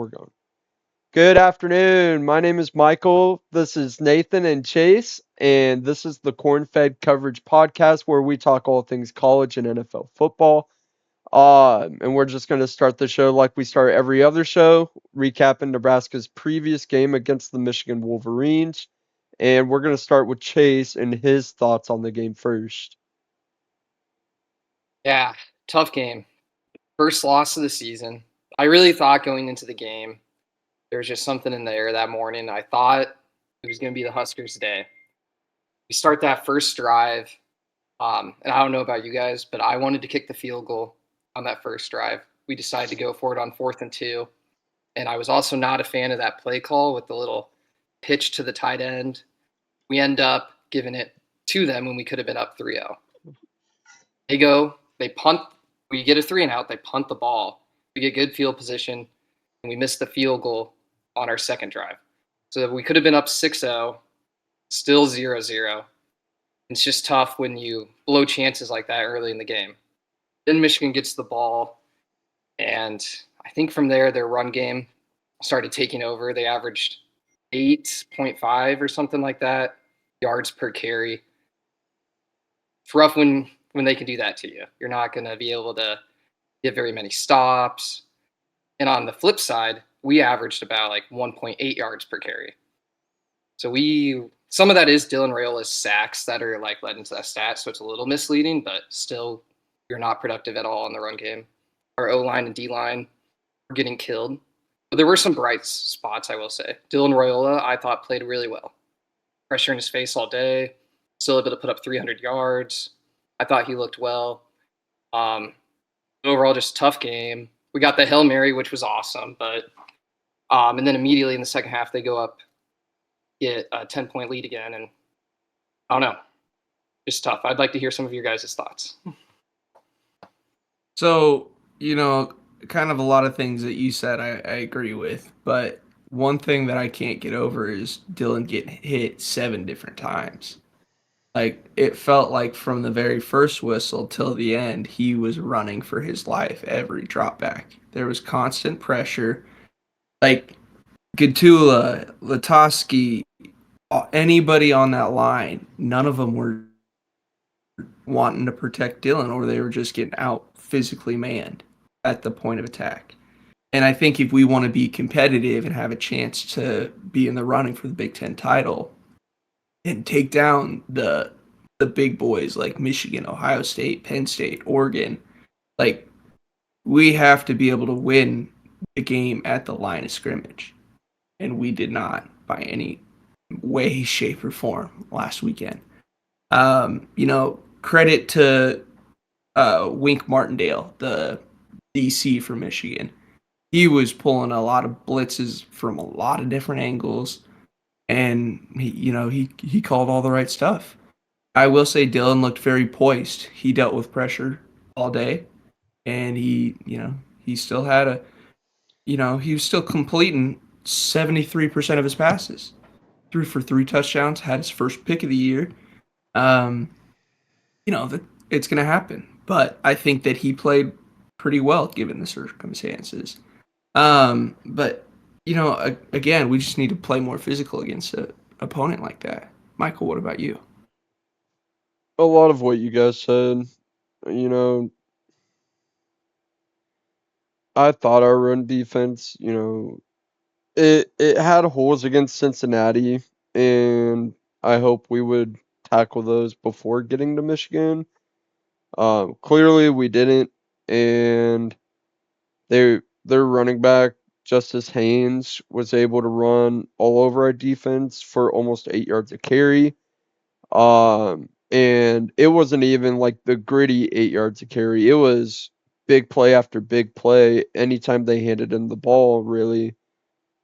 We're going. Good afternoon. My name is Michael. This is Nathan and Chase, and this is the Cornfed Coverage Podcast where we talk all things college and NFL football. And we're just going to start the show like we start every other show, recapping Nebraska's previous game against the Michigan Wolverines. And we're going to start with Chase and his thoughts on the game first. Yeah, tough game. First loss of the season. I really thought going into the game, there was just something in the air that morning. I thought it was going to be the Huskers' day. We start that first drive, and I don't know about you guys, but I wanted to kick the field goal on that first drive. We decided to go for it on 4th and 2, and I was also not a fan of that play call with the little pitch to the tight end. We end up giving it to them when we could have been up 3-0. They punt. We get a 3-and-out. They punt the ball. We get good field position, and we miss the field goal on our second drive. So we could have been up 6-0, still 0-0. It's just tough when you blow chances like that early in the game. Then Michigan gets the ball, and I think from there their run game started taking over. They averaged 8.5 or something like that yards per carry. It's rough when they can do that to you. You're not going to be able to get very many stops. And on the flip side, we averaged about like 1.8 yards per carry. So some of that is Dylan Raiola's sacks that are like led into that stat. So it's a little misleading, but still you're not productive at all in the run game. Our O-line and D-line were getting killed. But there were some bright spots, I will say. Dylan Raiola, I thought, played really well. Pressure in his face all day. Still able to put up 300 yards. I thought he looked well. Overall, just tough game. We got the Hail Mary, which was awesome, but and then immediately in the second half, they go up, get a 10-point lead again, and I don't know, just tough. I'd like to hear some of your guys' thoughts. So, kind of a lot of things that you said I agree with, but one thing that I can't get over is Dylan getting hit 7 different times. Like, it felt like from the very first whistle till the end, he was running for his life every drop back. There was constant pressure. Like, Gatula, Latoski, anybody on that line, none of them were wanting to protect Dylan, or they were just getting out physically manned at the point of attack. And I think if we want to be competitive and have a chance to be in the running for the Big Ten title and take down the big boys like Michigan, Ohio State, Penn State, Oregon, like, we have to be able to win the game at the line of scrimmage. And we did not by any way, shape, or form last weekend. Credit to Wink Martindale, the DC for Michigan. He was pulling a lot of blitzes from a lot of different angles, and he called all the right stuff. I will say Dylan looked very poised. He dealt with pressure all day, and he still had he was still completing 73% of his passes. Threw for 3 touchdowns, had his first pick of the year. That it's going to happen. But I think that he played pretty well given the circumstances. But again, we just need to play more physical against an opponent like that. Michael, what about you? A lot of what you guys said, I thought our run defense, it had holes against Cincinnati, and I hope we would tackle those before getting to Michigan. Clearly we didn't, and their running back Justice Haynes was able to run all over our defense for almost 8 yards a carry. And it wasn't even like the gritty 8 yards a carry. It was big play after big play. Anytime they handed him the ball, really,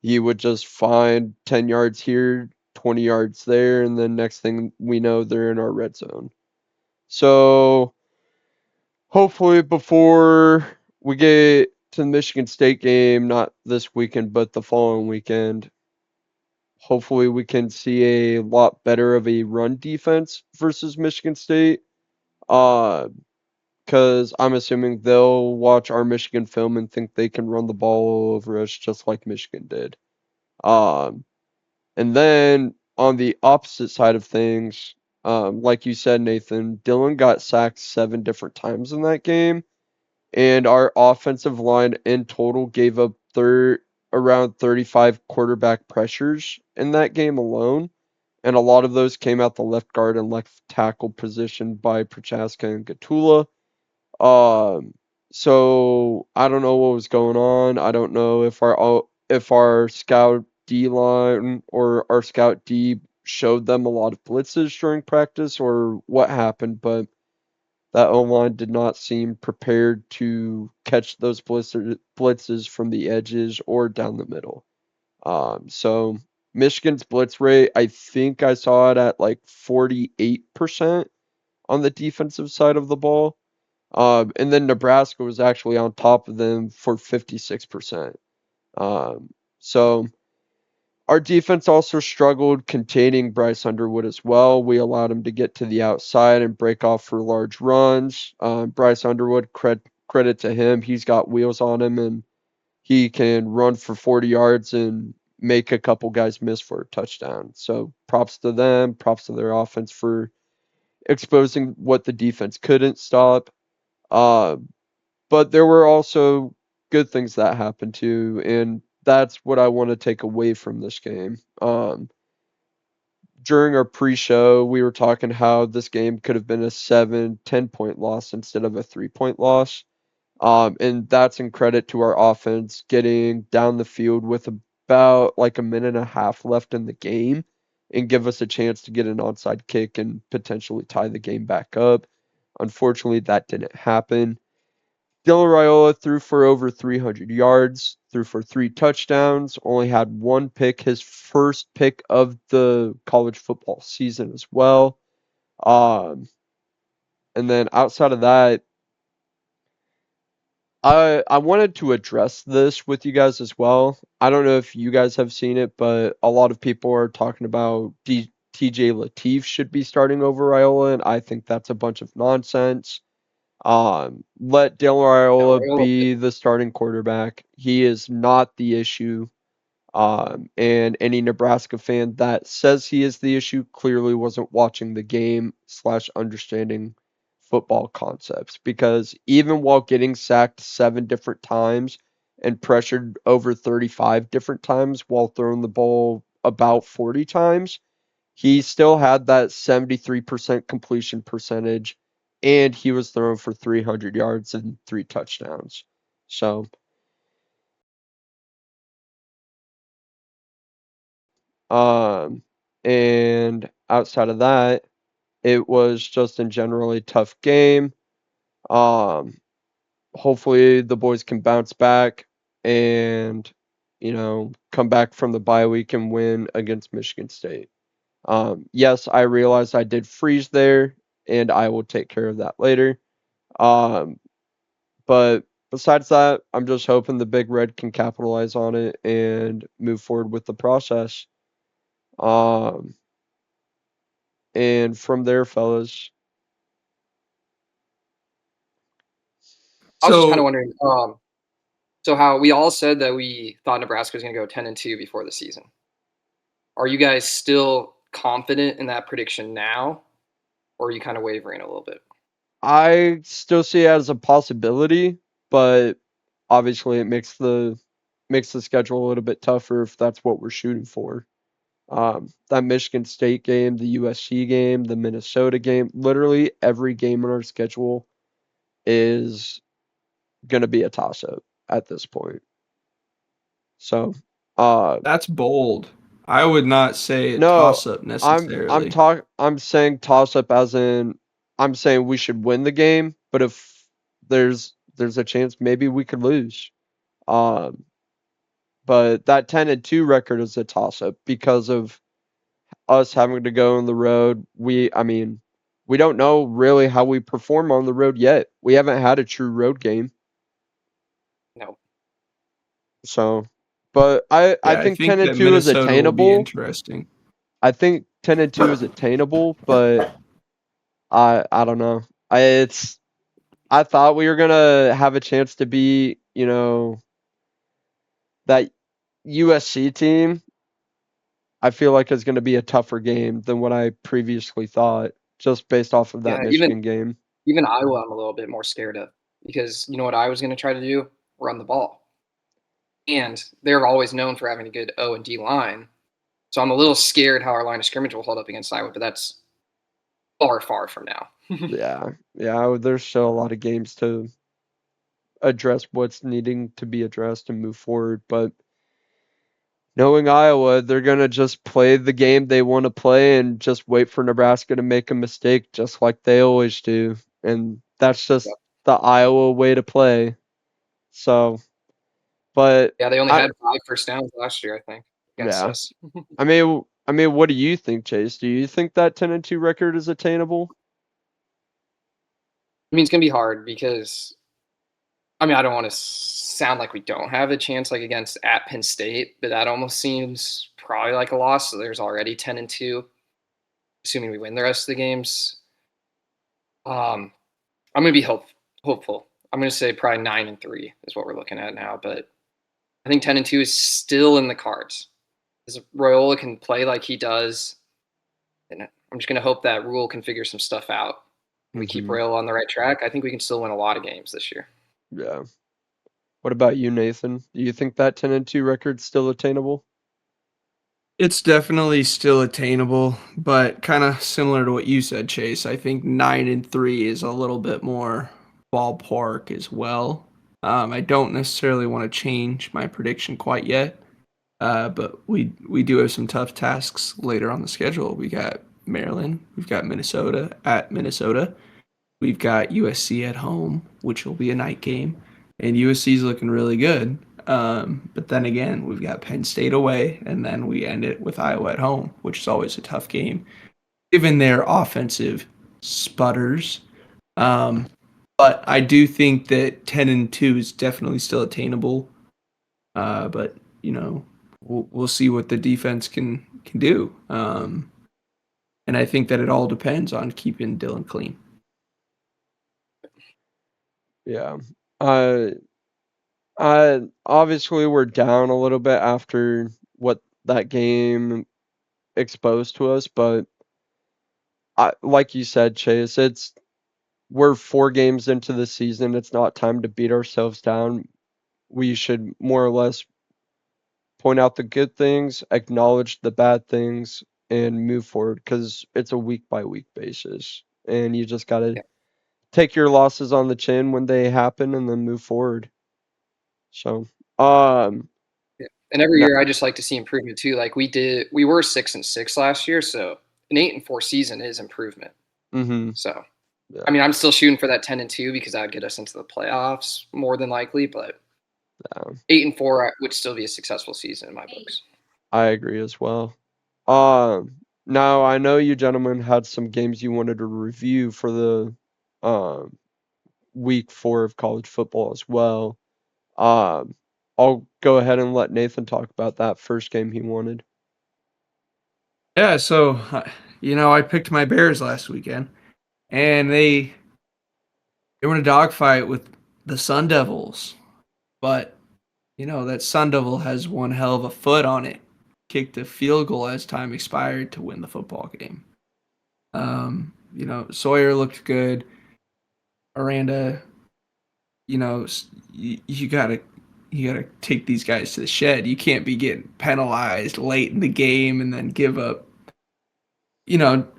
he would just find 10 yards here, 20 yards there, and then next thing we know, they're in our red zone. So hopefully before we get to the Michigan State game, not this weekend, but the following weekend, hopefully we can see a lot better of a run defense versus Michigan State. because I'm assuming they'll watch our Michigan film and think they can run the ball over us just like Michigan did. Um, and then on the opposite side of things, like you said, Nathan, Dylan got sacked 7 different times in that game, and our offensive line in total gave up around 35 quarterback pressures in that game alone. And a lot of those came out the left guard and left tackle position by Prochaska and Gatula. Um, so I don't know what was going on. I don't know if our scout D line or our scout D showed them a lot of blitzes during practice or what happened, but that O line did not seem prepared to catch those blitzes from the edges or down the middle. So Michigan's blitz rate, I think I saw it at like 48% on the defensive side of the ball. And then Nebraska was actually on top of them for 56%. So our defense also struggled containing Bryce Underwood as well. We allowed him to get to the outside and break off for large runs. Bryce Underwood, credit to him, he's got wheels on him and he can run for 40 yards and make a couple guys miss for a touchdown. So props to them, props to their offense for exposing what the defense couldn't stop. Uh, but there were also good things that happened too, and that's what I want to take away from this game. During our pre-show, we were talking how this game could have been a 7-10 point loss instead of a 3 point loss. And that's in credit to our offense getting down the field with about like a minute and a half left in the game and give us a chance to get an onside kick and potentially tie the game back up. Unfortunately, that didn't happen. Dylan Raiola threw for over 300 yards, threw for 3 touchdowns, only had 1 pick, his first pick of the college football season as well. Um, and then outside of that, I wanted to address this with you guys as well. I don't know if you guys have seen it, but a lot of people are talking about TJ Latif should be starting over Raiola, and I think that's a bunch of nonsense. Let Dale No, Raiola Raiola be the starting quarterback. He is not the issue. And any Nebraska fan that says he is the issue clearly wasn't watching the game / understanding football concepts because even while getting sacked 7 different times and pressured over 35 different times while throwing the ball about 40 times, he still had that 73% completion percentage and he was thrown for 300 yards and 3 touchdowns. So, um, and outside of that, it was just in general a tough game. Um, Hopefully the boys can bounce back and come back from the bye week and win against Michigan State. Yes, I realize I did freeze there, and I will take care of that later. Um, but besides that, I'm just hoping the Big Red can capitalize on it and move forward with the process. Um, and from there, fellas, I was just kind of So wondering, so how we all said that we thought Nebraska was going to go 10-2 before the season. Are you guys still confident in that prediction now, or are you kind of wavering a little bit? I still see it as a possibility, but obviously it makes the schedule a little bit tougher if that's what we're shooting for. That Michigan State game, the USC game, the Minnesota game, literally every game on our schedule is going to be a toss up at this point. So, uh, that's bold. I would not say a no, toss up necessarily. I'm saying toss up as in I'm saying we should win the game, but if there's a chance maybe we could lose. Um, but that 10-2 record is a toss up because of us having to go on the road. I mean, we don't know really how we perform on the road yet. We haven't had a true road game. No. So, but I Yeah, I think think 10 and that 2 is Minnesota will be attainable. interesting. I think 10 and 2 is attainable, but I don't know. It's I thought we were gonna have a chance to be, that USC team. I feel like is gonna be a tougher game than what I previously thought, just based off of that Yeah, Michigan game. even Iowa, I'm a little bit more scared of because you know what I was going to try to do? Run the ball. And they're always known for having a good O and D line. So I'm a little scared how our line of scrimmage will hold up against Iowa, but that's far, far from now. Yeah, yeah. There's still a lot of games to address what's needing to be addressed and move forward, but knowing Iowa, they're gonna just play the game they want to play and just wait for Nebraska to make a mistake, just like they always do, and that's just Yep. the Iowa way to play. So, but Yeah, they only I, had 5 first downs last year, I think, against yeah, us. I mean, what do you think, Chase? Do you think that 10-2 record is attainable? I mean, it's going to be hard because, I mean, I don't want to sound like we don't have a chance like against at Penn State, but that almost seems probably like a loss. So there's already 10-2, assuming we win the rest of the games. I'm going to be hopeful. I'm going to say probably 9-3 is what we're looking at now, but I think 10-2 is still in the cards. Because Royola can play like he does, and I'm just going to hope that Rule can figure some stuff out. And we keep Mm-hmm. Royola on the right track. I think we can still win a lot of games this year. Yeah. What about you, Nathan? Do you think that 10-2 record's still attainable? It's definitely still attainable, but kind of similar to what you said, Chase. I think 9-3 is a little bit more ballpark as well. I don't necessarily want to change my prediction quite yet, but we do have some tough tasks later on the schedule. We got Maryland, we've got Minnesota at Minnesota, we've got USC at home, which will be a night game, and USC is looking really good. But then again, we've got Penn State away, and then we end it with Iowa at home, which is always a tough game, given their offensive sputters. Um, but I do think that 10-2 is definitely still attainable. But we'll see what the defense can do. And I think that it all depends on keeping Dylan clean. Yeah. Uh, obviously we're down a little bit after what that game exposed to us, but like you said, Chase, we're 4 games into the season. It's not time to beat ourselves down. We should more or less point out the good things, acknowledge the bad things, and move forward because it's a week by week basis, and you just gotta Yeah. take your losses on the chin when they happen and then move forward. So, Yeah. And every no, year I just like to see improvement too. Like we were 6-6 last year, so an 8-4 season is improvement. mm-hmm, So yeah, I mean, I'm still shooting for that 10-2 because that would get us into the playoffs more than likely, but yeah, 8-4 would still be a successful season in my books. I agree as well. Now I know you gentlemen had some games you wanted to review for the um week 4 of college football as well. Um, I'll go ahead and let Nathan talk about that first game he wanted. Yeah, so I picked my Bears last weekend, and they were in a dogfight with the Sun Devils, but that Sun Devil has one hell of a foot on it. Kicked a field goal as time expired to win the football game. Sawyer looked good. Aranda, you gotta take these guys to the shed. You can't be getting penalized late in the game and then give up.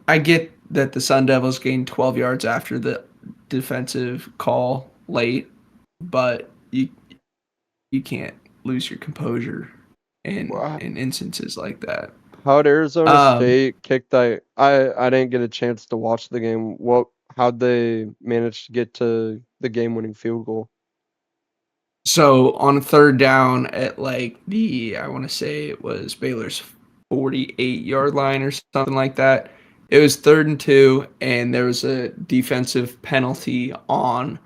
I get that the Sun Devils gained 12 yards after the defensive call late, but you can't lose your composure Wow. in instances like that. How'd Arizona Um, State kick that? I didn't get a chance to watch the game. How'd they manage to get to the game-winning field goal? so on third down at like I want to say it was Baylor's 48-yard line or something like that. It was 3rd and 2, and there was a defensive penalty on,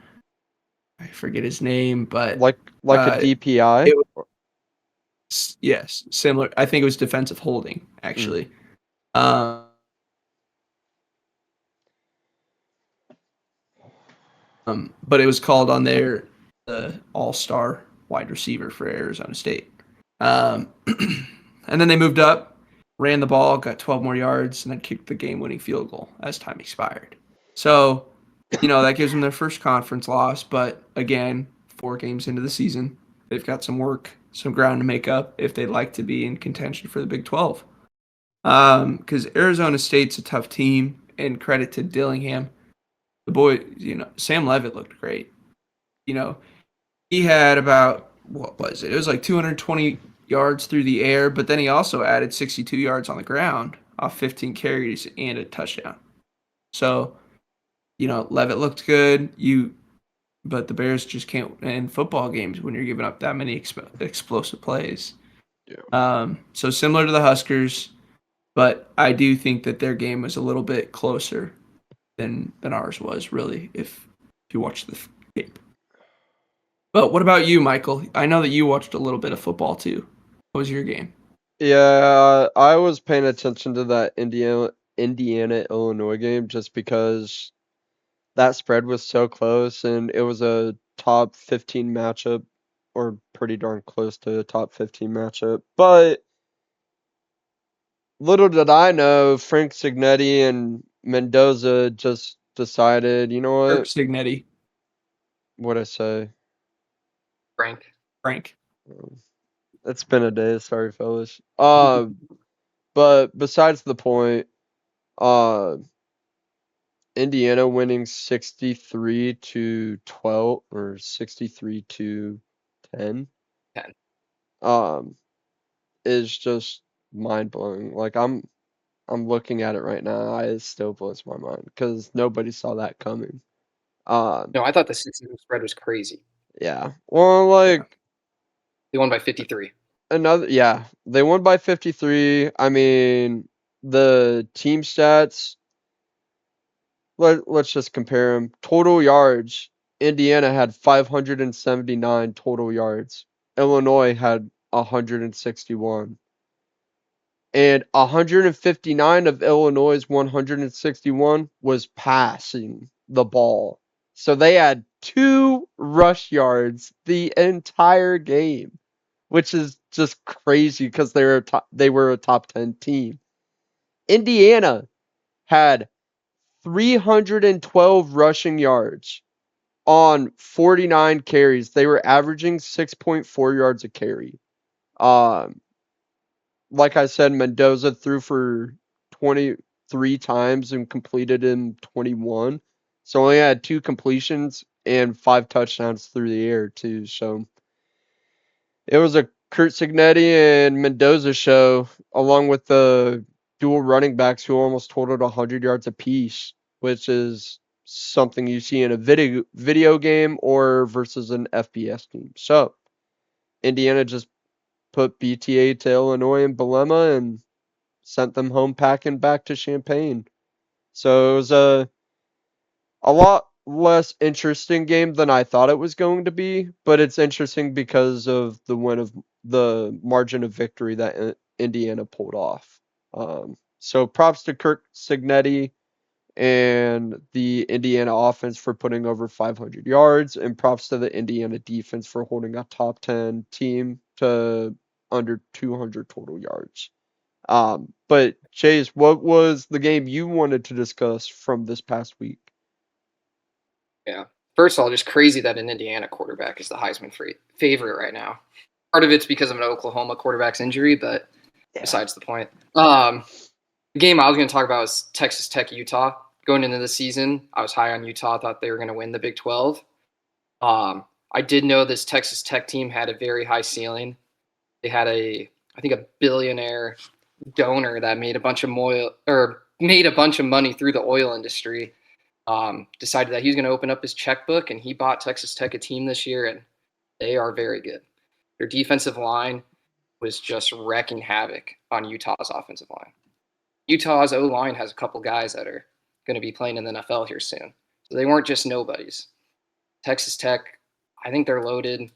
I forget his name, but Like a DPI? it was, yes, similar. I think it was defensive holding Mm, actually. Um, but it was called on their all-star wide receiver for Arizona State. And then they moved up, ran the ball, got 12 more yards, and then kicked the game-winning field goal as time expired. So, that gives them their first conference loss. But again, 4 games into the season, they've got some ground to make up if they'd like to be in contention for the Big 12. Because Arizona State's a tough team, and credit to Dillingham. The boy, Sam Levitt looked great. He had about, what was it? It was like 220 yards through the air, but then he also added 62 yards on the ground off 15 carries and a touchdown. So, Levitt looked good. But the Bears just can't win football games when you're giving up that many explosive plays. Yeah. So similar to the Huskers, but I do think that their game was a little bit closer than ours was, really, if you watch the tape. But what about you, Michael? I know that you watched a little bit of football too. What was your game? Yeah, I was paying attention to that Indiana Illinois game just because that spread was so close and it was a top 15 matchup, or pretty darn close to a top 15 matchup. But little did I know, Frank Signetti and Mendoza just decided, you know Kirk what? Signetti. What'd I say? Frank. It's been a day, sorry fellas. But besides the point, uh Indiana winning 63-12 or 63-10 10. is just mind blowing. Like I'm looking at it right now, it still blows my mind because nobody saw that coming. No, I thought the 6-0 spread was crazy. Yeah. Well, like They won by 53. they won by 53. I mean, the team stats. Let's just compare them. Total yards. Indiana had 579 total yards. Illinois had 161. And 159 of Illinois' 161 was passing the ball. So they had 2 rush yards the entire game, which is just crazy because they were a top 10 team. Indiana had 312 rushing yards on 49 carries. They were averaging 6.4 yards a carry. Like I said, Mendoza threw for 23 times and completed in 21. So only had 2 completions and 5 touchdowns through the air too. So it was a Kurt Signetti and Mendoza show, along with the dual running backs who almost totaled 100 yards apiece, which is something you see in a video game or versus an FBS team. So Indiana just put BTA to Illinois and Belema and sent them home packing back to Champaign. So it was a lot less interesting game than I thought it was going to be, but it's interesting because of the margin of victory that Indiana pulled off. So props to Kirk Signetti and the Indiana offense for putting over 500 yards, and props to the Indiana defense for holding a top 10 team to under 200 total yards. But Chase, what was the game you wanted to discuss from this past week? Yeah. First of all, just crazy that an Indiana quarterback is the Heisman favorite right now. Part of it's because of an Oklahoma quarterback's injury, but besides the point. The game I was going to talk about was Texas Tech Utah. Going into the season, I was high on Utah. Thought they were going to win the Big 12. I did know this Texas Tech team had a very high ceiling. They had a billionaire donor that made a bunch of money through the oil industry. Decided that he was going to open up his checkbook, and he bought Texas Tech a team this year, and they are very good. Their defensive line was just wrecking havoc on Utah's offensive line. Utah's O-line has a couple guys that are going to be playing in the NFL here soon. So they weren't just nobodies. Texas Tech, I think they're loaded.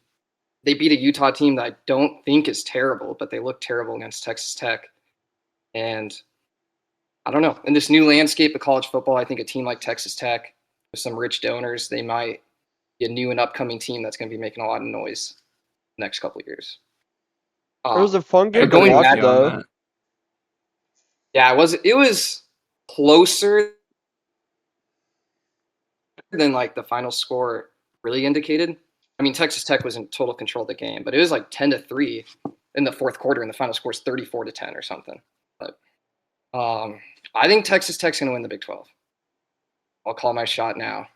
They beat a Utah team that I don't think is terrible, but they look terrible against Texas Tech. And I don't know. In this new landscape of college football, I think a team like Texas Tech some rich donors, they might be a new and upcoming team that's going to be making a lot of noise the next couple of years. It was a fun I game to going agree with watch, you on though. that. Yeah, it was closer than like the final score really indicated. I mean, Texas Tech was in total control of the game, but it was like 10-3 in the fourth quarter, and the final score is 34-10 or something. But I think Texas Tech's going to win the Big 12. I'll call my shot now.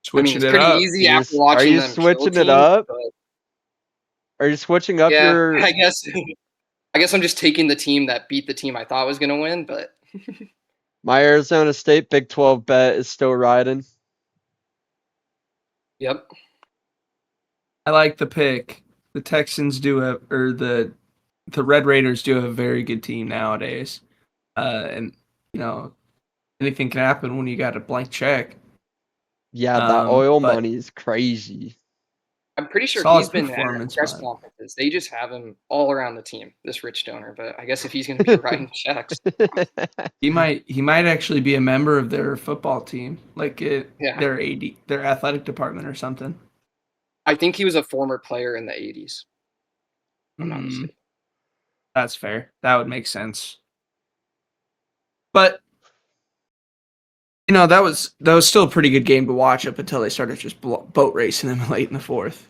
Switching it's it pretty up. easy after watching Are you them kill switching it teams, up? but Are you switching up yeah, your? I guess I'm just taking the team that beat the team I thought was going to win, but My Arizona State Big 12 bet is still riding. yep. I like the pick. The Texans do have, or the Red Raiders do have a very good team nowadays. And anything can happen when you got a blank check. Yeah, that oil but money is crazy. I'm pretty sure solid he's been at performance, press but- conferences. They just have him all around the team, this rich donor. But I guess if he's going to be writing checks, he might actually be a member of their football team, like their athletic department or something. I think he was a former player in the 80s. I'm not mistaken. That's fair. That would make sense. But that was still a pretty good game to watch up until they started just boat racing them late in the fourth.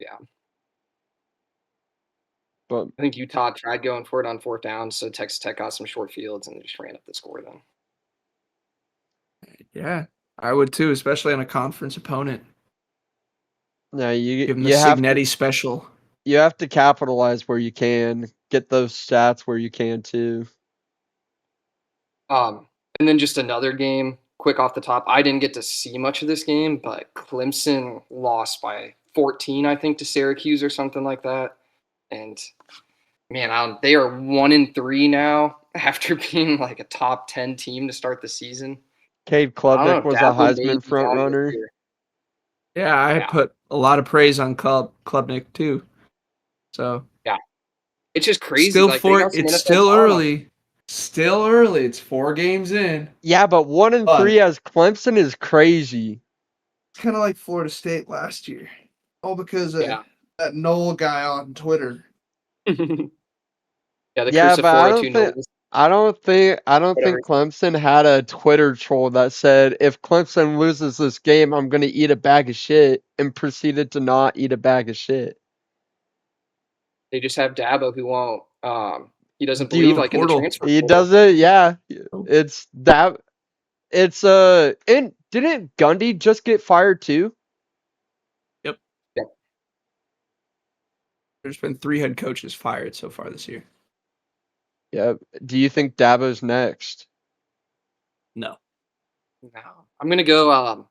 Yeah. But I think Utah tried going for it on fourth down, so Texas Tech got some short fields and they just ran up the score then. Yeah, I would too, especially on a conference opponent. no, you Give them the you have Signetti special. you have to capitalize where you can, get those stats where you can too. And then just another game, quick off the top. I didn't get to see much of this game, but Clemson lost by 14, I think, to Syracuse or something like that. And man, they are 1-3 now after being like a top 10 team to start the season. Cade I don't know, Klubnik was a Dabo may Heisman be front out of runner. here. Yeah, I put a lot of praise on Klubnik too. So yeah, it's just crazy. Still like, it's still early. Still early. It's 4 games in. Yeah, but 1-3 as Clemson is crazy. It's kind of like Florida State last year, all because of that Noel guy on Twitter. Yeah, the Yeah, but I don't think Whatever. Clemson had a Twitter troll that said if Clemson loses this game, I'm gonna eat a bag of shit, and proceeded to not eat a bag of shit. They just have Dabo who won't. He doesn't believe in the transfer. He doesn't. Yeah, it's that. It's and didn't Gundy just get fired too? Yep. There's been 3 head coaches fired so far this year. Yeah. Do you think Dabo's next? No. I'm gonna go.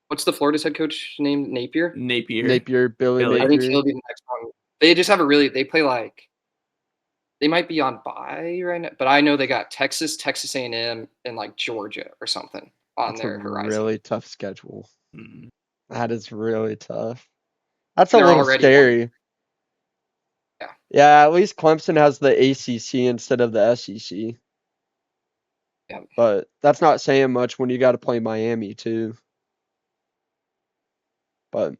What's the Florida's head coach name? Napier. Billy Napier. I think he'll be the next one. They just have they play like. They might be on bye right now, but I know they got Texas A&M, and like Georgia or something on their horizon. Really tough schedule. Mm-hmm. That is really tough. That's a little scary. Yeah. Yeah, at least Clemson has the ACC instead of the SEC. Yeah. But that's not saying much when you got to play Miami too. But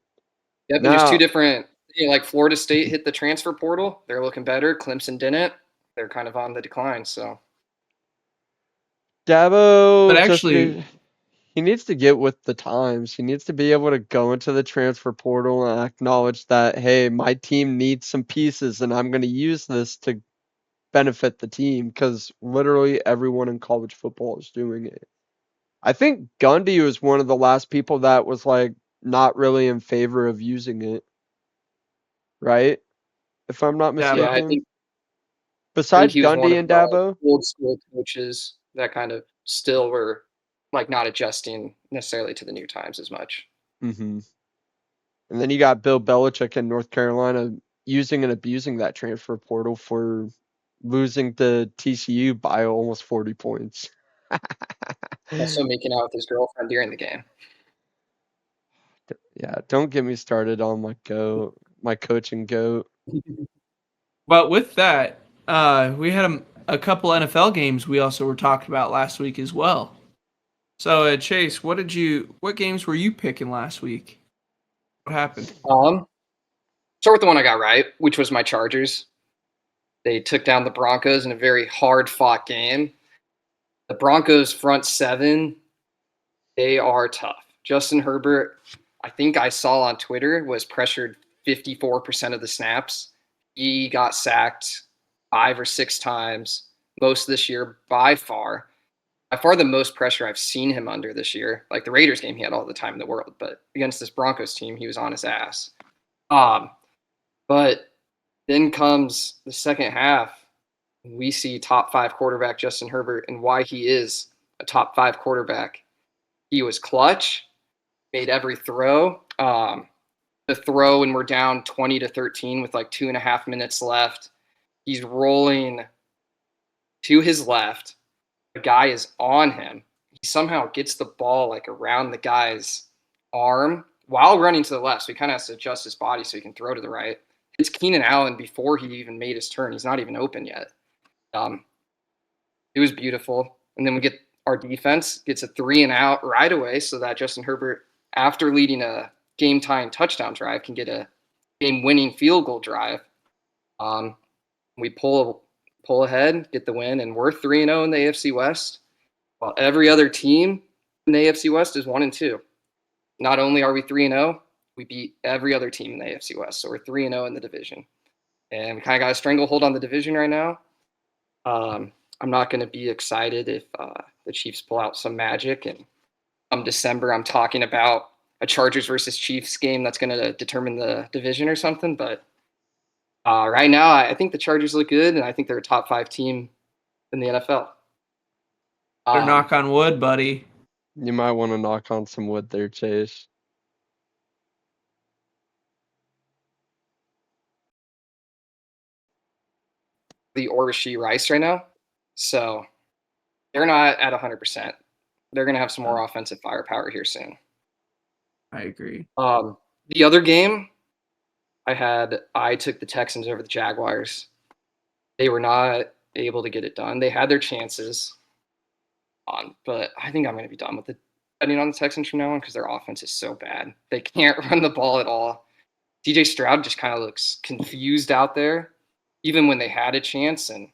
yeah, but there's 2 different. Like Florida State hit the transfer portal, they're looking better. Clemson didn't. They're kind of on the decline. So Dabo, but actually, he needs to get with the times. He needs to be able to go into the transfer portal and acknowledge that, hey, my team needs some pieces, and I'm going to use this to benefit the team, because literally everyone in college football is doing it. I think Gundy was one of the last people that was like not really in favor of using it. Right? If I'm not mistaken. Yeah, I think besides he was Gundy and Dabo, old school coaches that kind of still were like not adjusting necessarily to the new times as much. Mm-hmm. And then you got Bill Belichick in North Carolina using and abusing that transfer portal for losing to TCU by almost 40 points. Also making out with his girlfriend during the game. Yeah, don't get me started on my coaching goat. But with that, we had a couple NFL games we also were talking about last week as well. So, Chase, what games were you picking last week? What happened? Start with the one I got right, which was my Chargers. They took down the Broncos in a very hard-fought game. The Broncos front seven, they are tough. Justin Herbert, I think I saw on Twitter, was pressured 54% of the snaps. He got sacked 5 or 6 times, most this year by far. By far the most pressure I've seen him under this year. Like the Raiders game, he had all the time in the world, but against this Broncos team, he was on his ass. But then comes the second half. We see top 5 quarterback Justin Herbert and why he is a top 5 quarterback. He was clutch, made every throw. The throw when we're down 20-13 with like 2.5 minutes left, he's rolling to his left. The guy is on him. He somehow gets the ball like around the guy's arm while running to the left. So he kind of has to adjust his body so he can throw to the right. It's Keenan Allen before he even made his turn. He's not even open yet. It was beautiful. And then we get our defense gets a 3-and-out right away so that Justin Herbert, after leading a game-tying touchdown drive, can get a game-winning field goal drive. We pull ahead, get the win, and we're 3-0 in the AFC West, while every other team in the AFC West is 1-2. Not only are we 3-0, we beat every other team in the AFC West, so we're 3-0 in the division. And we kind of got a stranglehold on the division right now. I'm not going to be excited if the Chiefs pull out some magic, and come December I'm talking about a Chargers versus Chiefs game that's going to determine the division or something, but right now, I think the Chargers look good, and I think they're a top 5 team in the NFL. Better knock on wood, buddy. You might want to knock on some wood there, Chase. The Orishie Rice right now, so they're not at 100%. They're going to have some more offensive firepower here soon. I agree. The other game I took the Texans over the Jaguars. They were not able to get it done. They had their chances, but I think I'm going to be done with it, betting on the Texans from now on because their offense is so bad. They can't run the ball at all. DJ Stroud just kind of looks confused out there, even when they had a chance and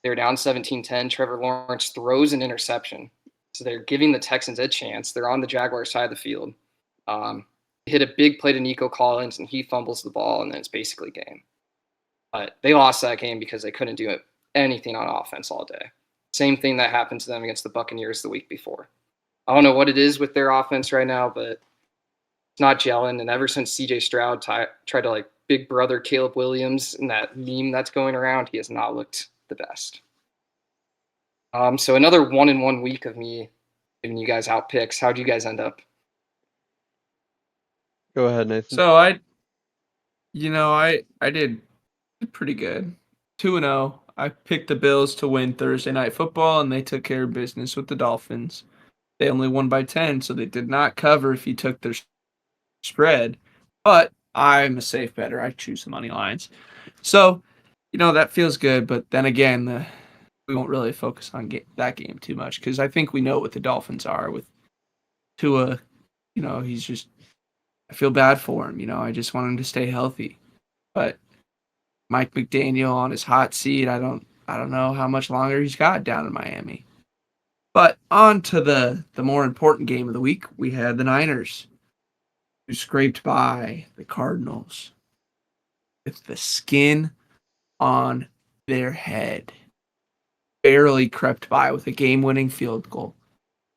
they're down 17-10. Trevor Lawrence throws an interception. So they're giving the Texans a chance. They're on the Jaguars side of the field. Hit a big play to Nico Collins, and he fumbles the ball, and then it's basically game. But they lost that game because they couldn't do anything on offense all day. Same thing that happened to them against the Buccaneers the week before. I don't know what it is with their offense right now, but it's not gelling. And ever since CJ Stroud tried to like big brother Caleb Williams in that meme that's going around, he has not looked the best. So another 1-1 week of me giving you guys out picks. How'd you guys end up? Go ahead, Nathan. So I did pretty good. 2-0. I picked the Bills to win Thursday Night Football, and they took care of business with the Dolphins. They only won by 10, so they did not cover if you took their spread. But I'm a safe better. I choose the money lines. So, that feels good. But then again, we won't really focus on that game too much because I think we know what the Dolphins are with Tua. He's just – I feel bad for him. I just want him to stay healthy. But Mike McDaniel on his hot seat, I don't know how much longer he's got down in Miami. But on to the more important game of the week, we had the Niners, who scraped by the Cardinals with the skin on their head. Barely crept by with a game-winning field goal.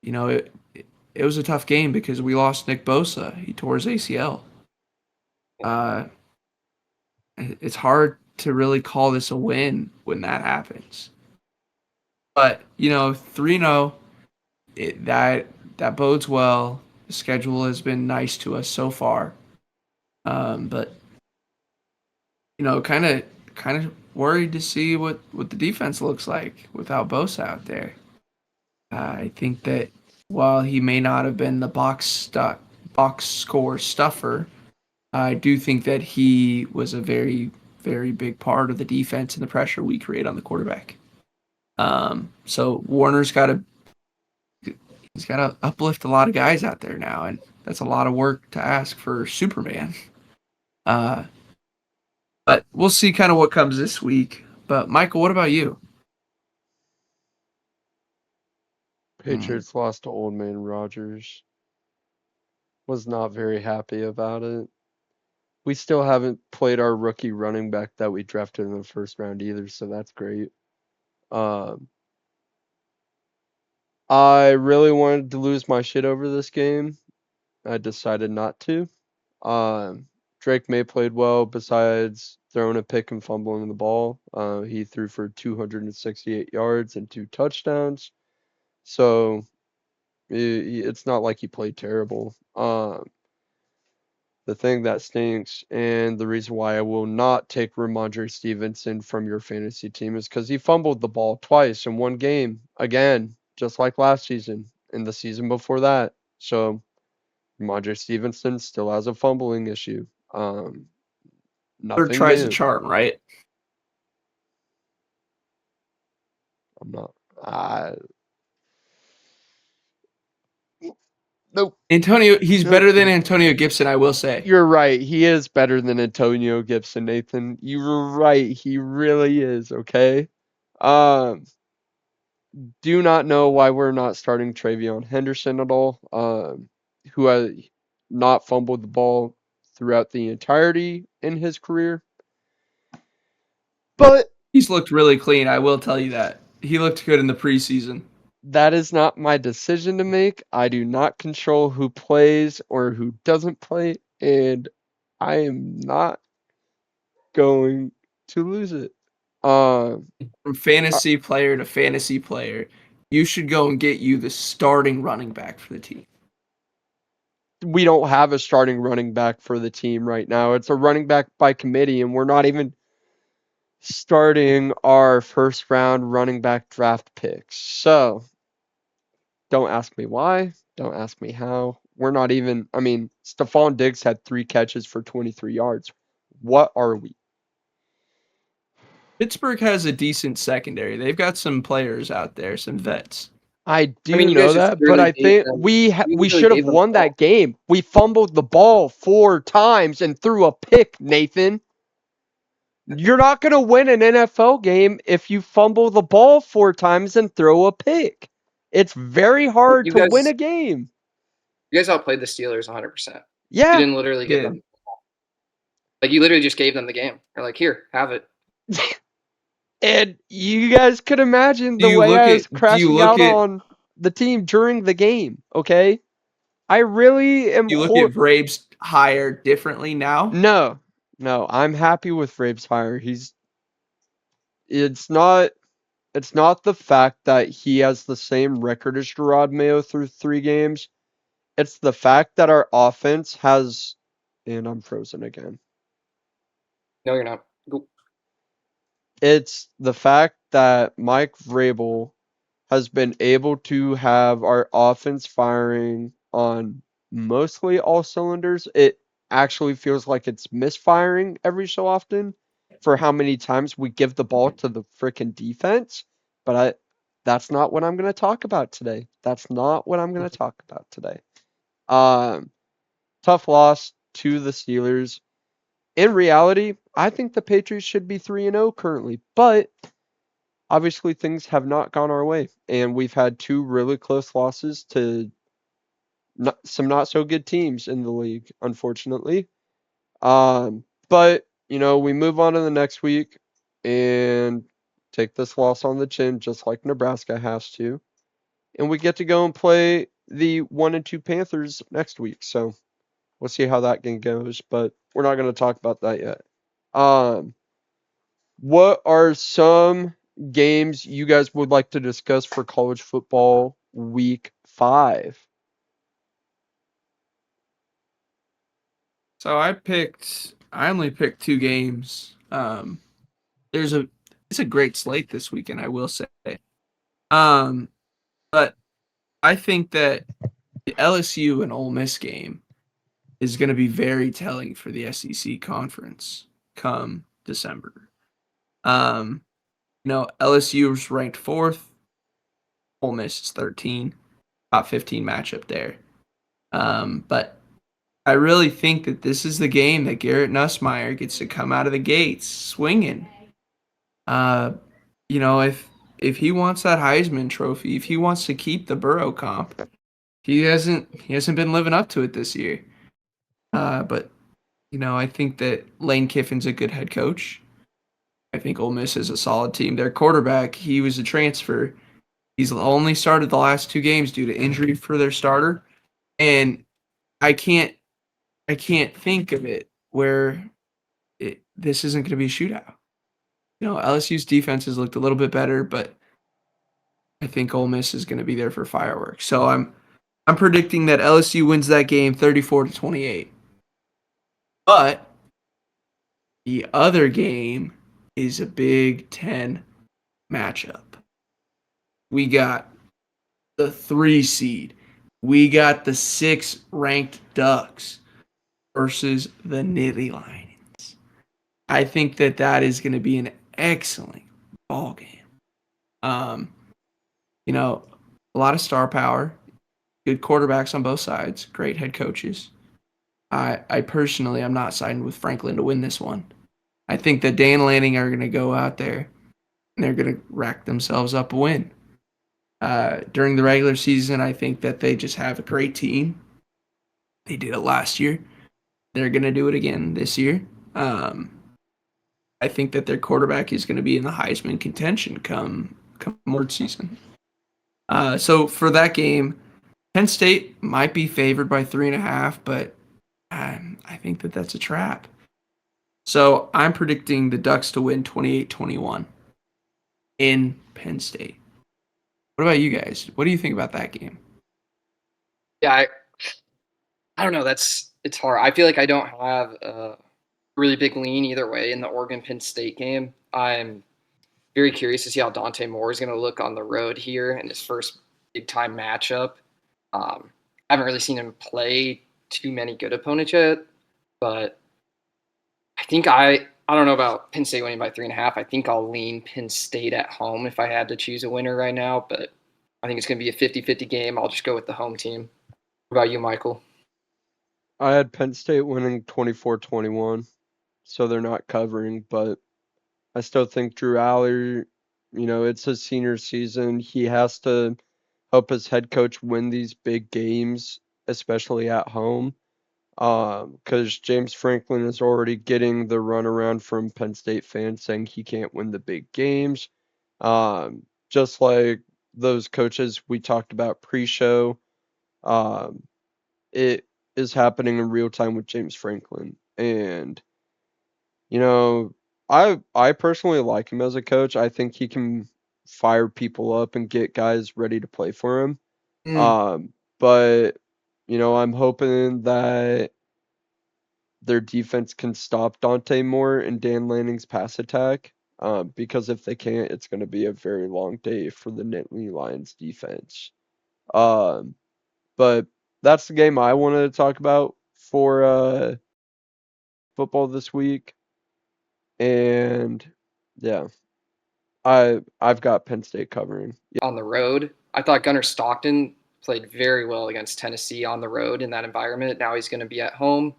It was a tough game because we lost Nick Bosa. He tore his ACL. It's hard to really call this a win when that happens. But, 3-0, that bodes well. The schedule has been nice to us so far. But, kind of worried to see what the defense looks like without Bosa out there. I think that while he may not have been the box score stuffer, I do think that he was a very, very big part of the defense and the pressure we create on the quarterback. So Warner's got to he's got to uplift a lot of guys out there now, and that's a lot of work to ask for Superman. But we'll see kind of what comes this week. But Michael, what about you? Patriots lost to Old Man Rogers. Was not very happy about it. We still haven't played our rookie running back that we drafted in the first round either, so that's great. I really wanted to lose my shit over this game. I decided not to. Drake May played well besides throwing a pick and fumbling the ball. He threw for 268 yards and 2 touchdowns. So it's not like he played terrible. The thing that stinks and the reason why I will not take Ramondre Stevenson from your fantasy team is because he fumbled the ball twice in one game. Again, just like last season and the season before that. So Ramondre Stevenson still has a fumbling issue. Or Nothing tries to new. charm, right? I'm not. Nope. Antonio, he's Nope. better than Antonio Gibson, I will say. You're right. He is better than Antonio Gibson, Nathan. You're right. He really is. Okay. Do not know why we're not starting Travion Henderson at all. Who has not fumbled the ball throughout the entirety in his career. But He's looked really clean, I will tell you that. He looked good in the preseason. that is not my decision to make. I do not control who plays or who doesn't play, and I am not going to lose it. From fantasy player to fantasy player, you should go and get you the starting running back for the team. We don't have a starting running back for the team right now. It's a running back by committee, and we're not even starting our first round running back draft picks. So don't ask me why. Don't ask me how. We're not even, I mean, Stephon Diggs had 3 catches for 23 yards. What are we? Pittsburgh has a decent secondary. They've got some players out there, some vets. I do I mean, you know guys just that, but literally I gave think them- we you literally should have gave them won the ball. that game. We fumbled the ball 4 times and threw a pick, Nathan. You're not going to win an NFL game if you fumble the ball 4 times and throw a pick. It's very hard You to win guys- a game. You guys outplayed the Steelers 100%. You Yeah. didn't literally give them. Like, you literally just gave them the game. You're like, here, have it. And you guys could imagine Do the you way look I at- was do you crashing look out at- on the team during the game, okay? I really am You look at Vrabes hire differently now? No, I'm happy with Vrabes' hire. It's not the fact that he has the same record as Gerard Mayo through 3 games. It's the fact that our offense has, and I'm frozen again. No, you're not. Go. It's the fact that Mike Vrabel has been able to have our offense firing on mostly all cylinders. It actually feels like it's misfiring every so often for how many times we give the ball to the freaking defense. But that's not what I'm going to talk about today. That's not what I'm going to talk about today. Tough loss to the Steelers. In reality, I think the Patriots should be 3-0 currently, but obviously things have not gone our way, and we've had 2 really close losses to some not so good teams in the league, unfortunately. But we move on to the next week and take this loss on the chin, just like Nebraska has to, and we get to go and play the 1-2 Panthers next week. So we'll see how that game goes, but we're not going to talk about that yet. What are some games you guys would like to discuss for college football week 5? So I only picked 2 games. It's a great slate this weekend, I will say. But I think that the LSU and Ole Miss game is going to be very telling for the SEC conference come December. LSU is ranked 4th. Ole Miss is 13. top 15 matchup there. But I really think that this is the game that Garrett Nussmeier gets to come out of the gates swinging. If he wants that Heisman Trophy, if he wants to keep the Burrow comp, he hasn't been living up to it this year. But I think that Lane Kiffin's a good head coach. I think Ole Miss is a solid team. Their quarterback, he was a transfer. He's only started the last 2 games due to injury for their starter, and I can't think of it where this isn't going to be a shootout. LSU's defense has looked a little bit better, but I think Ole Miss is going to be there for fireworks. So I'm predicting that LSU wins that game 34-28. But the other game is a Big Ten matchup. We got the 3 seed. We got the 6 ranked Ducks versus the Nittany Lions. I think that is going to be an excellent ball game. A lot of star power, good quarterbacks on both sides, great head coaches. I personally am not siding with Franklin to win this one. I think that Dan Lanning are going to go out there and they're going to rack themselves up a win. During the regular season, I think that they just have a great team. They did it last year. They're going to do it again this year. I think that their quarterback is going to be in the Heisman contention come award season. So for that game, Penn State might be favored by 3.5, but I think that that's a trap. So I'm predicting the Ducks to win 28-21 in Penn State. What about you guys? What do you think about that game? Yeah, I don't know. It's hard. I feel like I don't have a really big lean either way in the Oregon-Penn State game. I'm very curious to see how Dante Moore is going to look on the road here in his first big-time matchup. I haven't really seen him play too many good opponents yet, but I think I don't know about Penn State winning by 3.5. I think I'll lean Penn State at home if I had to choose a winner right now, but I think it's going to be a 50-50 game. I'll just go with the home team. What about you, Michael? I had Penn State winning 24-21, so they're not covering, but I still think Drew Aller, it's his senior season. He has to help his head coach win these big games, especially at home, because James Franklin is already getting the runaround from Penn State fans saying he can't win the big games. Just like those coaches we talked about pre-show, it is happening in real time with James Franklin. And, I personally like him as a coach. I think he can fire people up and get guys ready to play for him. But, I'm hoping that their defense can stop Dante Moore and Dan Lanning's pass attack. Because if they can't, it's going to be a very long day for the Nittany Lions defense. But that's the game I wanted to talk about for football this week. And yeah, I've got Penn State covering. Yeah. On the road, I thought Gunnar Stockton played very well against Tennessee on the road in that environment. Now he's going to be at home.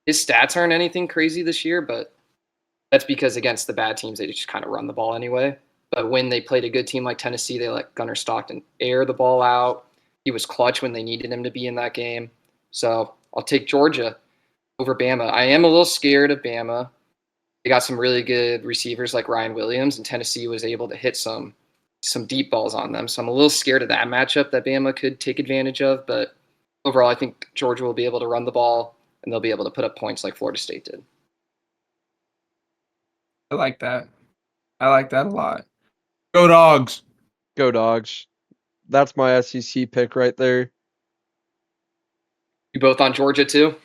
His stats aren't anything crazy this year, but that's because against the bad teams, they just kind of run the ball anyway. But when they played a good team like Tennessee, they let Gunnar Stockton air the ball out. He was clutch when they needed him to be in that game. So I'll take Georgia over Bama. I am a little scared of Bama. They got some really good receivers like Ryan Williams, and Tennessee was able to hit some deep balls on them. So I'm a little scared of that matchup that Bama could take advantage of. But overall, I think Georgia will be able to run the ball, and they'll be able to put up points like Florida State did. I like that. I like that a lot. Go Dogs. Go Dogs. That's my SEC pick right there. You both on Georgia too?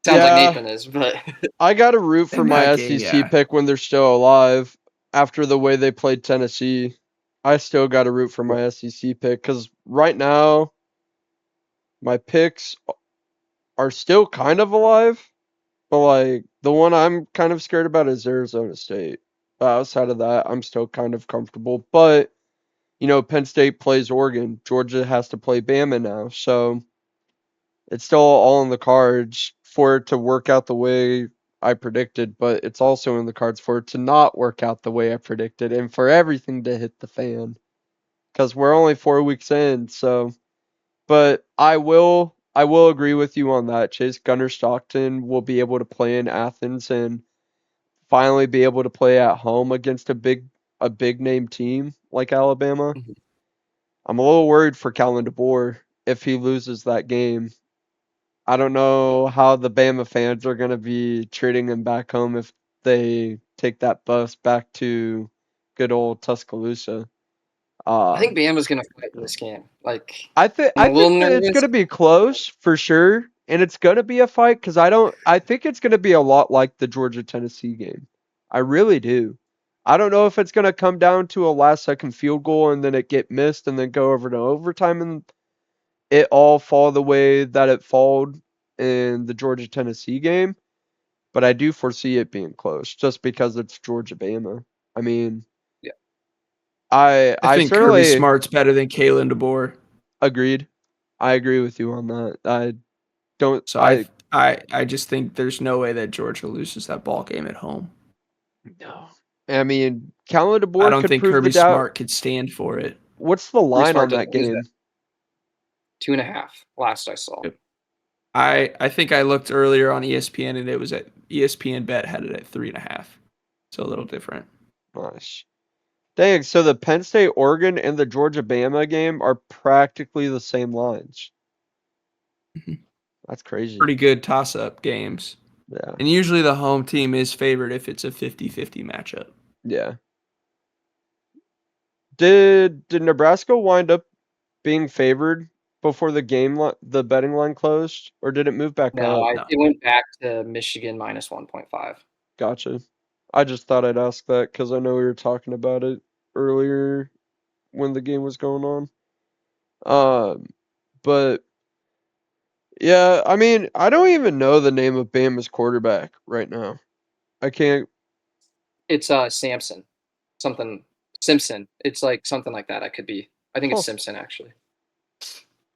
Sounds like Nathan is, but I got to root for my game, SEC pick when they're still alive. After the way they played Tennessee, I still got to root for my SEC pick because right now my picks are still kind of alive, but like the one I'm kind of scared about is Arizona State. But outside of that, I'm still kind of comfortable. But Penn State plays Oregon. Georgia has to play Bama now. So it's still all in the cards for it to work out the way I predicted, but it's also in the cards for it to not work out the way I predicted and for everything to hit the fan. Because we're only 4 weeks in, so but I will agree with you on that, Chase. Gunnar Stockton will be able to play in Athens and finally be able to play at home against a big name team like Alabama. Mhm. I'm a little worried for Kalen DeBoer if he loses that game. I don't know how the Bama fans are going to be treating him back home if they take that bus back to good old Tuscaloosa. I think Bama's gonna fight in this game. Like, I think I'm a little that it's nervous. going to be close for sure, and it's going to be a fight because I think it's going to be a lot like the Georgia Tennessee game. I really do. I don't know if it's going to come down to a last second field goal and then it get missed and then go over to overtime and it all fall the way that it falled in the Georgia Tennessee game. But I do foresee it being close just because it's Georgia Bama. I mean, Yeah. I I think Kirby certainly Smart's better than Kalen DeBoer. agreed. I agree with you on that. I don't So I just think there's no way that Georgia loses that ball game at home. no. I mean, Kalen I DeBoer don't could think prove the Kirby doubt. Smart could stand for it. What's the line Smart on doesn't that lose game? 2.5 last I saw. Yep. I think I looked earlier on ESPN and it was at ESPN Bet had it at 3.5. So a little different. Nice. Dang, so the Penn State Oregon and the Georgia Bama game are practically the same lines. Mhm. That's crazy. Pretty good toss-up games. Yeah. And usually the home team is favored if it's a 50-50 matchup. Yeah. Did Nebraska wind up being favored before the betting line closed, or did it move back No, up? No. it went back to Michigan minus 1.5. Gotcha. I just thought I'd ask that because I know we were talking about it earlier when the game was going on. But yeah, I mean, I don't even know the name of Bama's quarterback right now. I can't. It's Samson, something Simpson. It's like something like that. I could be. I think Huh. it's Simpson actually.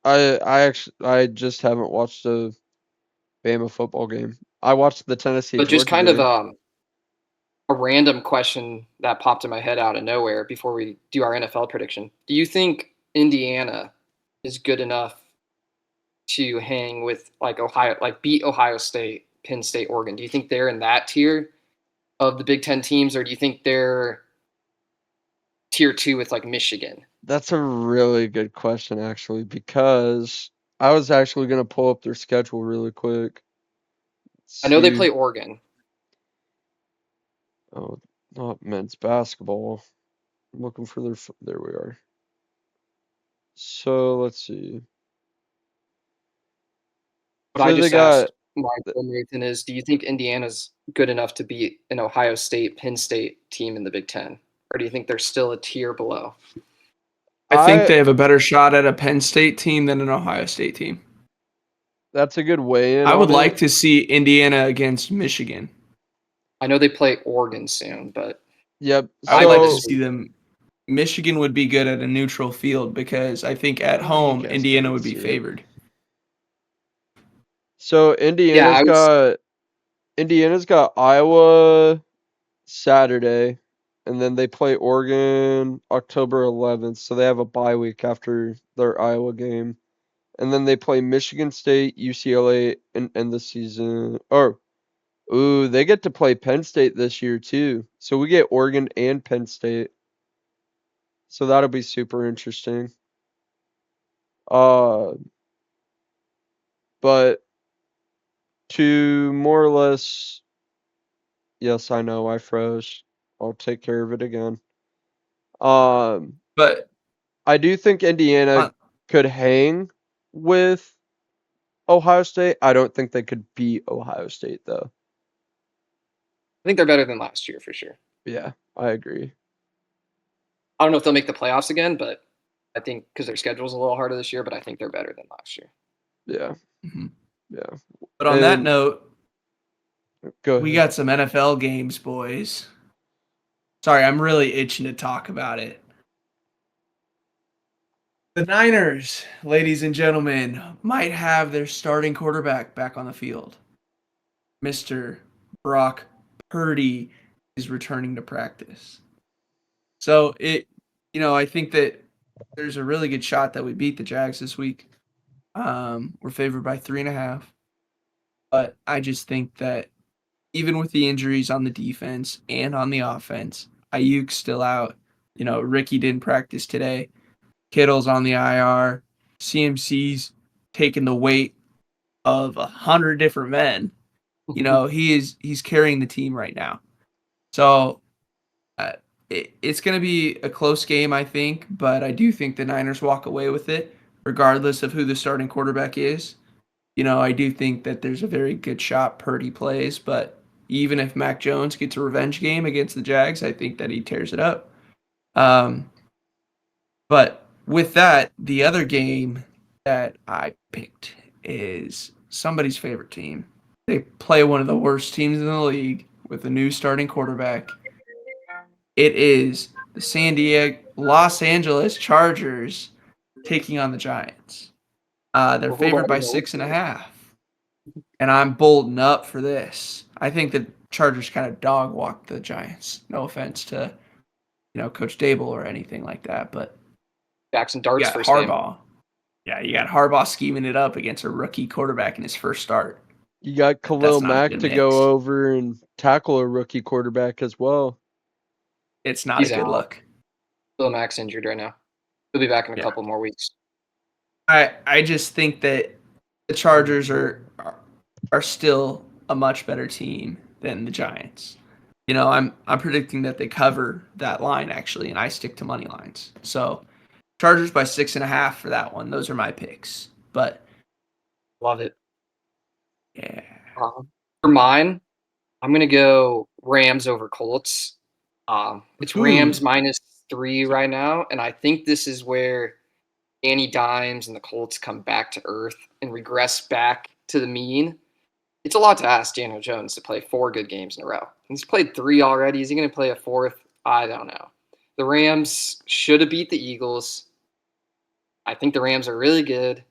I just haven't watched a Bama football game. I watched the Tennessee But just Georgia kind of game. a random question that popped in my head out of nowhere before we do our NFL prediction. Do you think Indiana is good enough to hang with like Ohio, like beat Ohio State, Penn State, Oregon? Do you think they're in that tier of the Big Ten teams, or do you think they're tier 2 with like Michigan? That's a really good question, actually, because I was actually gonna pull up their schedule really quick. I know they See, play Oregon. oh, not men's basketball. I'm looking for there we are. So let's see. What I So they just got asked Michael Nathan is, do you think Indiana's good enough to beat an Ohio State, Penn State team in the Big Ten? Or do you think they're still a tier below? I think I they have a better shot at a Penn State team than an Ohio State team. that's a good weigh in I would on like it. to see Indiana against Michigan. I know they play Oregon soon, but Yep. I would like to So see them. Michigan would be good at a neutral field because I think at you home guys Indiana can't would be see it. favored. So yeah, Indiana's got Iowa Saturday, and then they play Oregon October 11th. So they have a bye week after their Iowa game, and then they play Michigan State, UCLA, and end the season. Or ooh, they get to play Penn State this year too. So we get Oregon and Penn State. So that'll be super interesting. Uh, but to more or less, yes, I know I froze. I'll take care of it again. Um, But I do think Indiana uh, could hang with Ohio State. I don't think they could beat Ohio State though. I think they're better than last year for sure. Yeah, I agree. I don't know if they'll make the playoffs again, but I think because their schedule's a little harder this year, but I think they're better than last year. Yeah, mhm. yeah. But on that And note, go we ahead. got some NFL games, boys. Sorry, I'm really itching to talk about it. The Niners, ladies and gentlemen, might have their starting quarterback back on the field. Mr. Brock Purdy is returning to practice. So I think that there's a really good shot that we beat the Jags this week. We're favored by 3.5. But I just think that even with the injuries on the defense and on the offense, Ayuk's still out. Ricky didn't practice today. Kittle's on the IR. CMC's taking the weight of 100 different men. He's carrying the team right now. So it's going to be a close game, I think, but I do think the Niners walk away with it, regardless of who the starting quarterback is. I do think that there's a very good shot Purdy plays, but even if Mac Jones gets a revenge game against the Jags, I think that he tears it up. But with that, the other game that I picked is somebody's favorite team. They play one of the worst teams in the league with a new starting quarterback. It is the Los Angeles Chargers taking on the Giants. They're favored by 6.5. And I'm bolting up for this. I think the Chargers kind of dog walked the Giants. No offense to, Coach Dable or anything like that, but Jackson Dart's first Harbaugh. Game. Yeah, you got Harbaugh scheming it up against a rookie quarterback in his first start. You got Khalil Mack to go over and tackle a rookie quarterback as well. It's not a good look. Khalil Mack's injured right now. He'll be back in a couple more weeks. I just think that the Chargers are still a much better team than the Giants. I'm predicting that they cover that line actually, and I stick to money lines. So Chargers by 6.5 for that one. Those are my picks. But love it. Yeah. For mine, I'm gonna go Rams over Colts. It's Rams -3 right now, and I think this is where Danny Dimes and the Colts come back to earth and regress back to the mean. It's a lot to ask Daniel Jones to play 4 good games in a row. He's played 3 already. Is he going to play a 4th? I don't know. The Rams should have beat the Eagles. I think the Rams are really good.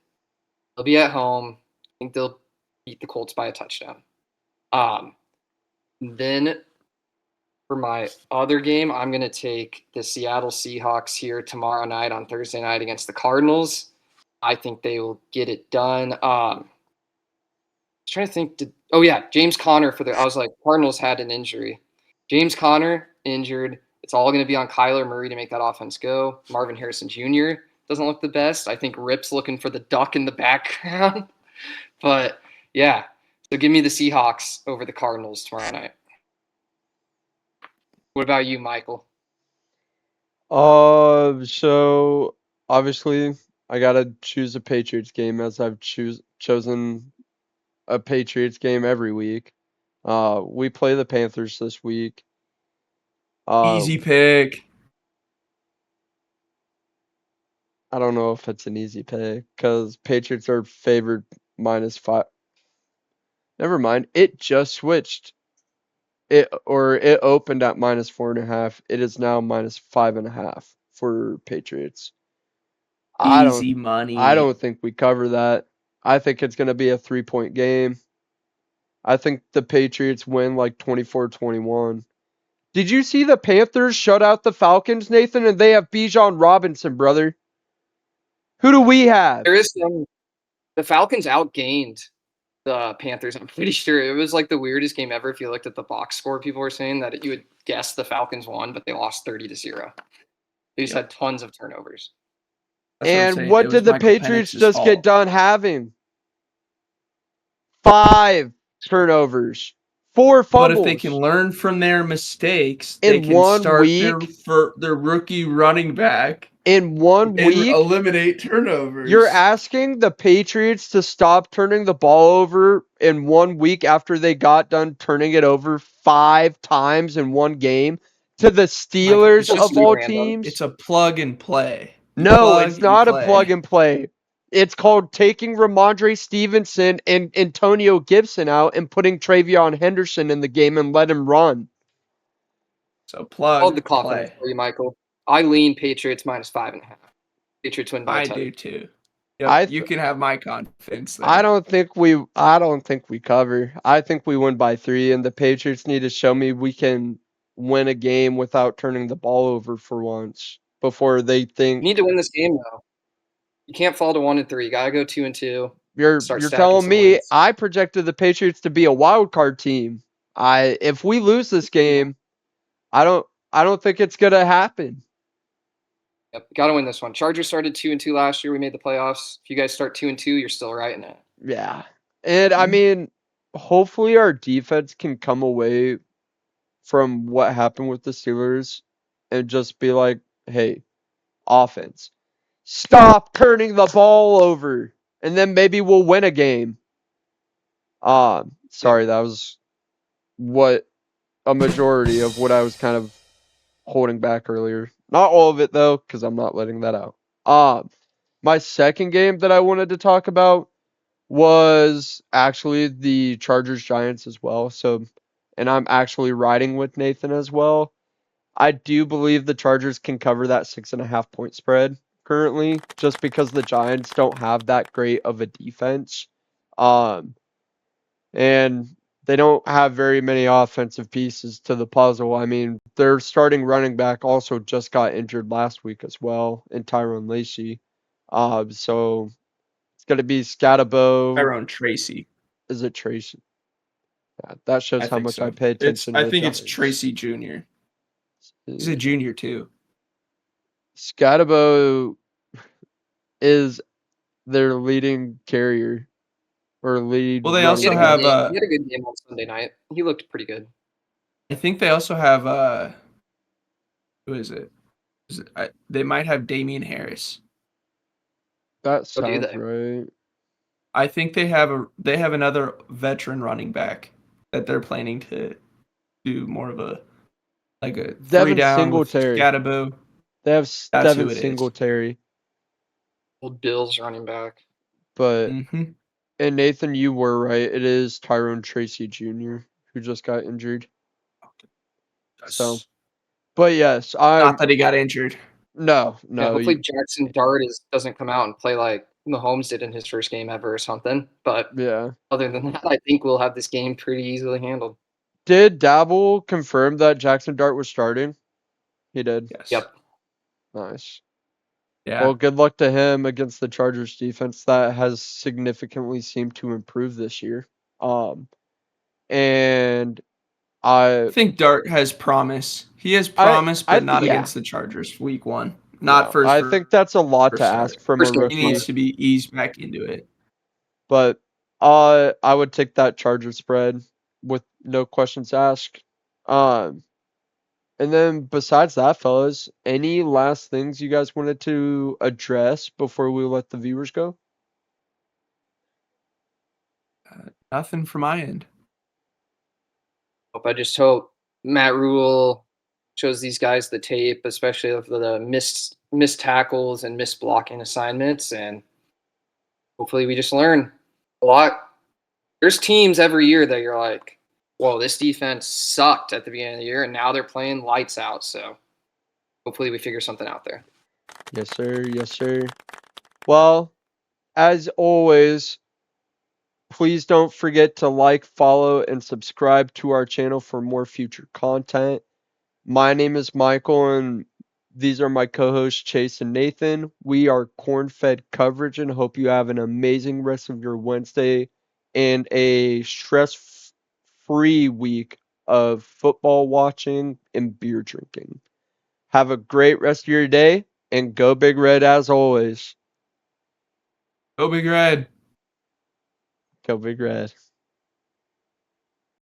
They'll be at home. I think they'll beat the Colts by a touchdown. Then for my other game, I'm going to take the Seattle Seahawks here tomorrow night on Thursday night against the Cardinals. I think they will get it done. I was trying to think. James Conner I was like, Cardinals had an injury. James Conner injured. It's all going to be on Kyler Murray to make that offense go. Marvin Harrison Jr. doesn't look the best. I think Rip's looking for the duck in the background. But yeah, so give me the Seahawks over the Cardinals tomorrow night. What about you, Michael? So obviously I gotta choose a Patriots game, as I've chosen a Patriots game every week. We play the Panthers this week. Easy pick. I don't know if it's an easy pick because Patriots are favored -5. Never mind. It just switched. It opened at -4.5. It is now -5.5 for Patriots. Easy money. I don't think we cover that. I think it's going to be a 3-point game. I think the Patriots win like 24-21. Did you see the Panthers shut out the Falcons, Nathan? And they have Bijan Robinson, brother. Who do we have? There is the Falcons outgained the Panthers. I'm pretty sure it was like the weirdest game ever. If you looked at the box score, people were saying that you would guess the Falcons won, but they lost 30-0. They just had tons of turnovers. And what did the Patriots just get done having? 5 turnovers, 4 fumbles. But if they can learn from their mistakes, they can start their rookie running back in 1 week, eliminate turnovers. You're asking the Patriots to stop turning the ball over in 1 week after they got done turning it over 5 times in one game to the Steelers of all teams? It's a plug and play. No, it's not a plug and play. It's called taking Ramondre Stevenson and Antonio Gibson out and putting Travion Henderson in the game and let him run. So plug. Hold the confidence for you, Michael. I lean Patriots -5.5. Patriots win by I 10. do too. Yep, you can have my confidence there. I don't think we cover. I think we win by 3, and the Patriots need to show me we can win a game without turning the ball over for once before they You think need to win this game though. You can't fall to 1-3. You gotta go 2-2. you're Start stacking telling some me wins. I projected the Patriots to be a wild card team. If we lose this game, I don't think it's gonna happen. Yep, gotta win this one. Chargers started 2-2 last year. We made the playoffs. If you guys start 2-2, you're still right in it. Yeah. And I mean, hopefully our defense can come away from what happened with the Steelers and just be like, hey, offense, stop turning the ball over. And then maybe we'll win a game. Sorry, that was what a majority of what I was kind of holding back earlier. Not all of it though, because I'm not letting that out. My second game that I wanted to talk about was actually the Chargers Giants as well. So, and I'm actually riding with Nathan as well. I do believe the Chargers can cover that 6.5 point spread currently, just because the Giants don't have that great of a defense. And they don't have very many offensive pieces to the puzzle. I mean, their starting running back also just got injured last week as well, in Tyrone Lacey. So it's going to be Scatabo. Tyrone Tracy. Is it Tracy? Yeah, that shows I how think much so. I pay attention to I the think it's Giants. Tracy Jr. He's a junior too. Scatabo is their leading carrier or lead. Well, they He also had running a have good game. He had a good game on Sunday night. He looked pretty good. I think they also have who is it? They might have Damian Harris. That Oh, do sounds they? right. I think they have another veteran running back that they're planning to do more of a three Devin down with Singletary. Scatabo. They have That's Devin who it is. Singletary. Old Bills running back. But Mm-hmm. and Nathan, you were right. It is Tyrone Tracy Jr. who just got injured. So, but yes, Not that he got injured. no. Yeah, hopefully Jackson Dart doesn't come out and play like Mahomes did in his first game ever or something. But Yeah. other than that, I think we'll have this game pretty easily handled. Did Dabble confirm that Jackson Dart was starting? He did. Yes. Yep. Nice. Yeah. Well, good luck to him against the Chargers defense that has significantly seemed to improve this year. And I think Dart has promise. He has promise, but not against the Chargers week 1. Not first. I think that's a lot to start. ask from First a start. rookie. He needs to be eased back into it. But I would take that Charger spread with no questions asked. And then besides that, fellas, any last things you guys wanted to address before we let the viewers go? Nothing from my end. I just hope Matt Rule shows these guys the tape, especially of the missed tackles and missed blocking assignments, and hopefully we just learn a lot. There's teams every year that you're like, whoa, this defense sucked at the beginning of the year, and now they're playing lights out. So hopefully we figure something out there. Yes, sir. Yes, sir. Well, as always, please don't forget to like, follow, and subscribe to our channel for more future content. My name is Michael, and these are my co-hosts, Chase and Nathan. We are Cornfed Coverage, and hope you have an amazing rest of your Wednesday and a stress-free week of football watching and beer drinking. Have a great rest of your day, and go Big Red as always. Go Big Red. Go Big Red.